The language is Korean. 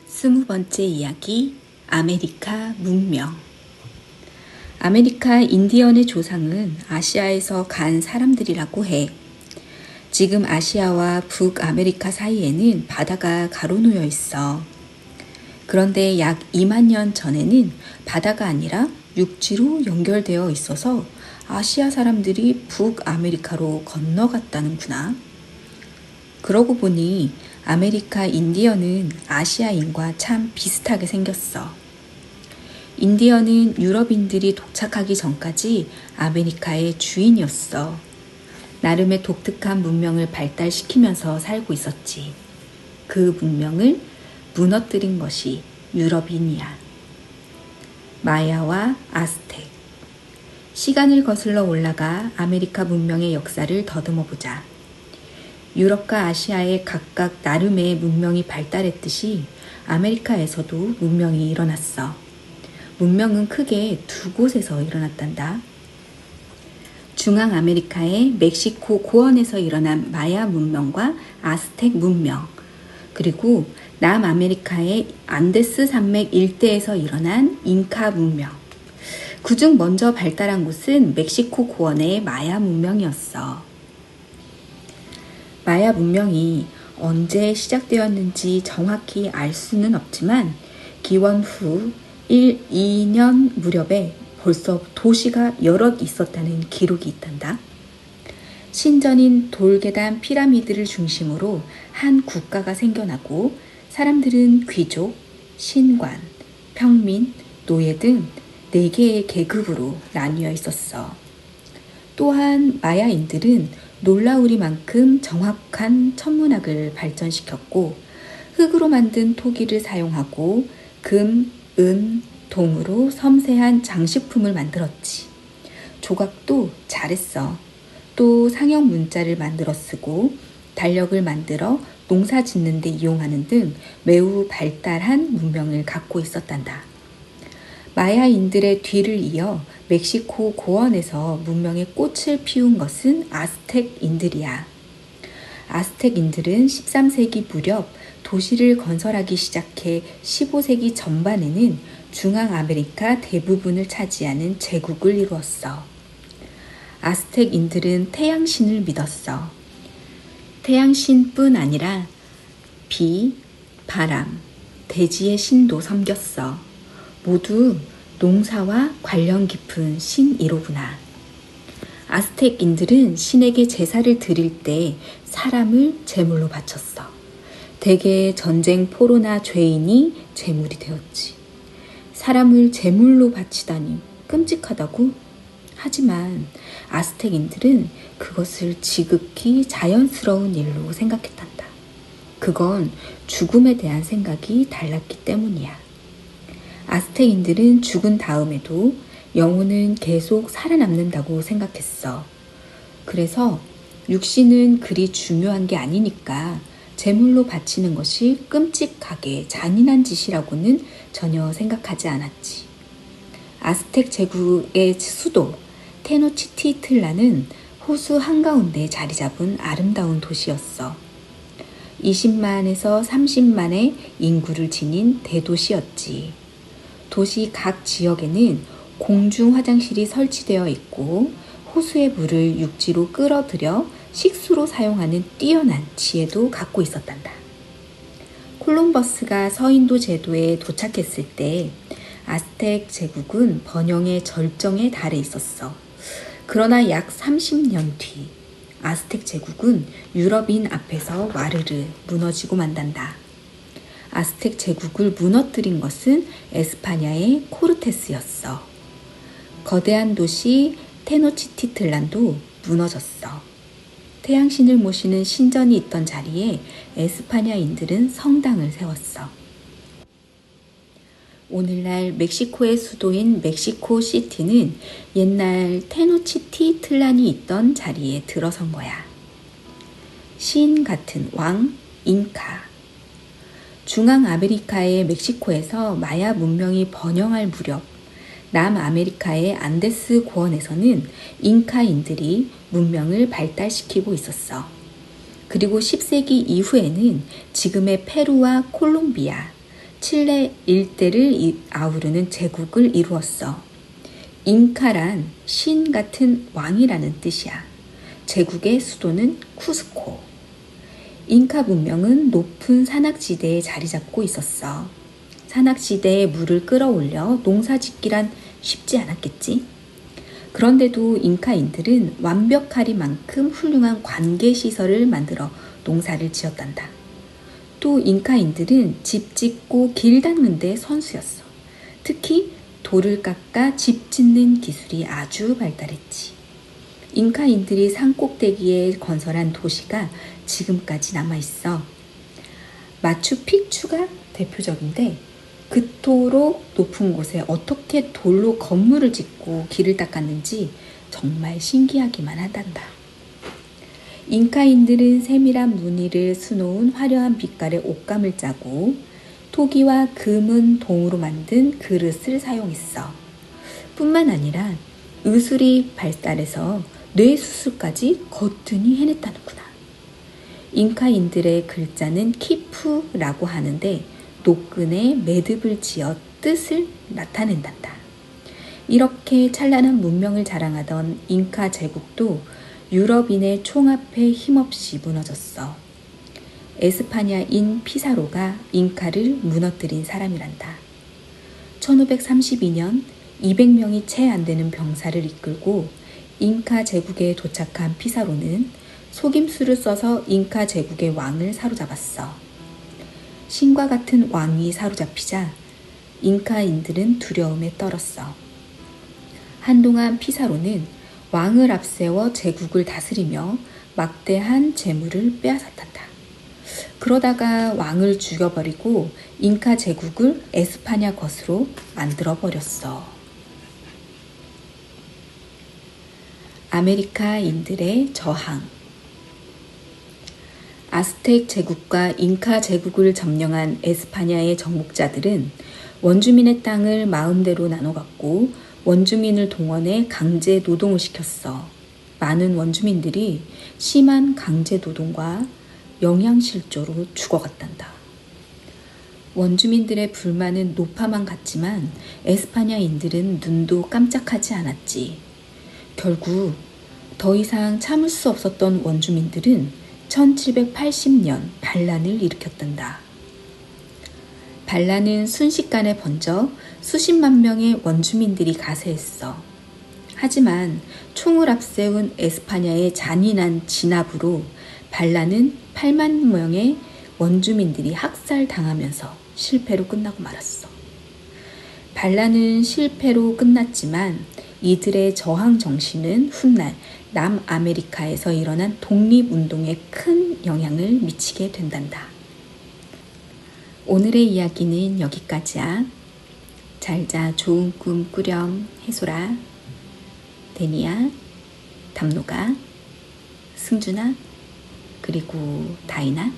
20번째 이야기, 아메리카 문명. 아메리카 인디언의 조상은 아시아에서 간 사람들이라고 해. 지금 아시아와 북아메리카 사이에는 바다가 가로놓여 있어. 그런데 약 2만 년 전에는 바다가 아니라 육지로 연결되어 있어서 아시아 사람들이 북아메리카로 건너갔다는구나. 그러고 보니 아메리카 인디언은 아시아인과 참 비슷하게 생겼어. 인디언은 유럽인들이 도착하기 전까지 아메리카의 주인이었어. 나름의 독특한 문명을 발달시키면서 살고 있었지. 그 문명을 무너뜨린 것이 유럽인이야. 마야와 아스텍. 시간을 거슬러 올라가 아메리카 문명의 역사를 더듬어 보자. 유럽과 아시아에 각각 나름의 문명이 발달했듯이 아메리카에서도 문명이 일어났어. 문명은 크게 두 곳에서 일어났단다. 중앙아메리카의 멕시코 고원에서 일어난 마야 문명과 아스텍 문명, 그리고 남아메리카의 안데스 산맥 일대에서 일어난 잉카 문명. 그중 먼저 발달한 곳은 멕시코 고원의 마야 문명이었어. 마야 문명이 언제 시작되었는지 정확히 알 수는 없지만 기원 후 2년 무렵에 벌써 도시가 여럿 있었다는 기록이 있단다. 신전인 돌계단 피라미드를 중심으로 한 국가가 생겨나고 사람들은 귀족, 신관, 평민, 노예 등 4개의 계급으로 나뉘어 있었어. 또한 마야인들은 놀라우리만큼 정확한 천문학을 발전시켰고 흙으로 만든 토기를 사용하고 금, 은, 동으로 섬세한 장식품을 만들었지. 조각도 잘했어. 또 상형 문자를 만들어 쓰고 달력을 만들어 농사 짓는 데 이용하는 등 매우 발달한 문명을 갖고 있었단다. 마야인들의 뒤를 이어 멕시코 고원에서 문명의 꽃을 피운 것은 아스텍인들이야. 아스텍인들은 13세기 무렵 도시를 건설하기 시작해 15세기 전반에는 중앙아메리카 대부분을 차지하는 제국을 이루었어. 아스텍인들은 태양신을 믿었어. 태양신뿐 아니라 비, 바람, 대지의 신도 섬겼어. 모두 농사와 관련 깊은 신이로구나. 아스텍인들은 신에게 제사를 드릴 때 사람을 제물로 바쳤어. 대개 전쟁 포로나 죄인이 제물이 되었지. 사람을 제물로 바치다니 끔찍하다고? 하지만 아스텍인들은 그것을 지극히 자연스러운 일로 생각했단다. 그건 죽음에 대한 생각이 달랐기 때문이야. 아스텍인들은 죽은 다음에도 영혼은 계속 살아남는다고 생각했어. 그래서 육신은 그리 중요한 게 아니니까 제물로 바치는 것이 끔찍하게 잔인한 짓이라고는 전혀 생각하지 않았지. 아스텍 제국의 수도 테노치티틀란은 호수 한가운데 자리 잡은 아름다운 도시였어. 20만에서 30만의 인구를 지닌 대도시였지. 도시 각 지역에는 공중 화장실이 설치되어 있고 호수의 물을 육지로 끌어들여 식수로 사용하는 뛰어난 지혜도 갖고 있었단다. 콜럼버스가 서인도 제도에 도착했을 때 아스텍 제국은 번영의 절정에 달해 있었어. 그러나 약 30년 뒤 아스텍 제국은 유럽인 앞에서 와르르 무너지고 만단다. 아스텍 제국을 무너뜨린 것은 에스파냐의 코르테스였어. 거대한 도시 테노치티틀란도 무너졌어. 태양신을 모시는 신전이 있던 자리에 에스파냐인들은 성당을 세웠어. 오늘날 멕시코의 수도인 멕시코 시티는 옛날 테노치티틀란이 있던 자리에 들어선 거야. 시인 같은 왕, 잉카. 중앙아메리카의 멕시코에서 마야 문명이 번영할 무렵 남아메리카의 안데스 고원에서는 잉카인들이 문명을 발달시키고 있었어. 그리고 10세기 이후에는 지금의 페루와 콜롬비아, 칠레 일대를 아우르는 제국을 이루었어. 잉카란 신 같은 왕이라는 뜻이야. 제국의 수도는 쿠스코. 잉카 문명은 높은 산악지대에 자리 잡고 있었어. 산악지대에 물을 끌어올려 농사짓기란 쉽지 않았겠지? 그런데도 잉카인들은 완벽하리만큼 훌륭한 관계시설을 만들어 농사를 지었단다. 또 잉카인들은 집 짓고 길 닦는 데 선수였어. 특히 돌을 깎아 집 짓는 기술이 아주 발달했지. 잉카인들이 산꼭대기에 건설한 도시가 지금까지 남아있어. 마추픽추가 대표적인데 그토록 높은 곳에 어떻게 돌로 건물을 짓고 길을 닦았는지 정말 신기하기만 하단다. 잉카인들은 세밀한 무늬를 수놓은 화려한 빛깔의 옷감을 짜고 토기와 금은 동으로 만든 그릇을 사용했어. 뿐만 아니라 의술이 발달해서 뇌수술까지 거뜬히 해냈다는구나. 잉카인들의 글자는 키푸라고 하는데 노끈에 매듭을 지어 뜻을 나타낸단다. 이렇게 찬란한 문명을 자랑하던 잉카 제국도 유럽인의 총합에 힘없이 무너졌어. 에스파냐인 피사로가 잉카를 무너뜨린 사람이란다. 1532년 200명이 채 안 되는 병사를 이끌고 잉카 제국에 도착한 피사로는 속임수를 써서 잉카 제국의 왕을 사로잡았어. 신과 같은 왕이 사로잡히자 잉카인들은 두려움에 떨었어. 한동안 피사로는 왕을 앞세워 제국을 다스리며 막대한 재물을 빼앗았단다. 그러다가 왕을 죽여버리고 잉카 제국을 에스파냐 것으로 만들어버렸어. 아메리카인들의 저항. 아스텍 제국과 잉카 제국을 점령한 에스파냐의 정복자들은 원주민의 땅을 마음대로 나눠 갖고 원주민을 동원해 강제 노동을 시켰어. 많은 원주민들이 심한 강제 노동과 영양실조로 죽어갔단다. 원주민들의 불만은 높아만 갔지만 에스파냐인들은 눈도 깜짝하지 않았지. 결국 더 이상 참을 수 없었던 원주민들은 1780년 반란을 일으켰단다. 반란은 순식간에 번져 수십만 명의 원주민들이 가세했어. 하지만 총을 앞세운 에스파냐의 잔인한 진압으로 반란은 8만 명의 원주민들이 학살당하면서 실패로 끝나고 말았어. 반란은 실패로 끝났지만 이들의 저항 정신은 훗날 남아메리카에서 일어난 독립운동에 큰 영향을 미치게 된단다. 오늘의 이야기는 여기까지야. 잘자 좋은 꿈 꾸렴. 해소라, 데니야, 담노가, 승준아, 그리고 다이나.